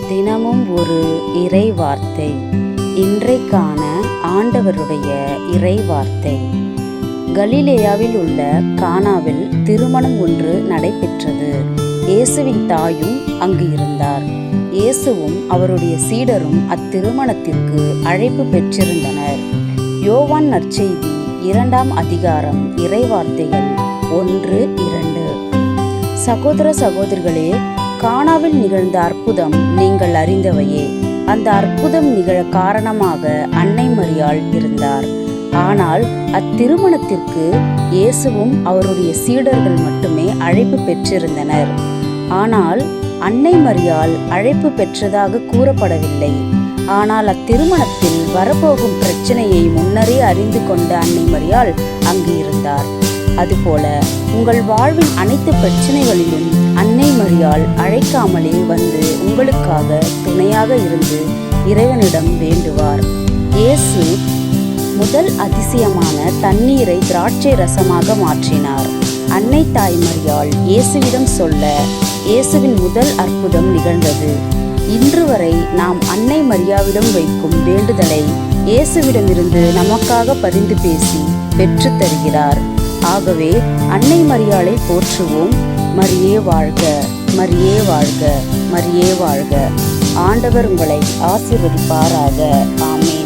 தினமும் ஒரு இறை வார்த்தை. இன்றைக்கான ஆண்டவருடைய இறை வார்த்தை. கலிலேயாவில் உள்ள கானாவில் திருமணம் ஒன்று நடைபெற்றது. இயேசுவின் தாயும் அங்கு இருந்தார். இயேசுவும் அவருடைய சீடரும் அத்திருமணத்திற்கு அழைப்பு பெற்றிருந்தனர். யோவான் நற்செய்தி 2ஆம் அதிகாரம் இறைவார்த்தைகள் 1-2. சகோதர சகோதரிகளே, கானாவில் நிகழ்ந்த அற்புதம் நீங்கள் அறிந்தவையே. அந்த அற்புதம் நிகழ காரணமாக அன்னை மரியாள் இருந்தார். ஆனால் அத்திருமணத்திற்கு இயேசுவும் அவருடைய சீடர்கள் மட்டுமே அழைப்பு பெற்றிருந்தனர். ஆனால் அன்னை மரியாள் அழைப்பு பெற்றதாக கூறப்படவில்லை. ஆனால் அத்திருமணத்தில் வரப்போகும் பிரச்சனையை முன்னரே அறிந்து கொண்ட அன்னை மரியாள் அங்கு இருந்தார். அதுபோல உங்கள் வாழ்வின் அனைத்து பிரச்சனைகளிலும் அன்னை மரியாள் அழைக்காமலே வந்து உங்களுக்காக துணையாக இருந்து இறைவனிடம் வேண்டுவார். இயேசு முதல் அதிசயமான தண்ணீரை திராட்சை ரசமாக மாற்றினார். அன்னை தாய் மரியாள் இயேசுவிடம் சொல்ல இயேசுவின் முதல் அற்புதம் நிகழ்ந்தது. இன்று வரை நாம் அன்னை மரியாவிடம் வைக்கும் வேண்டுதலை இயேசுவிடமிருந்து நமக்காக பரிந்து பேசி பெற்று தருகிறார். ஆகவே அன்னை மரியாளை போற்றுவோம். மரியே வாழ்க, மரியே வாழ்க, மரியே வாழ்க. ஆண்டவர் உங்களை ஆசீர்வதிப்பாராக. ஆமென்.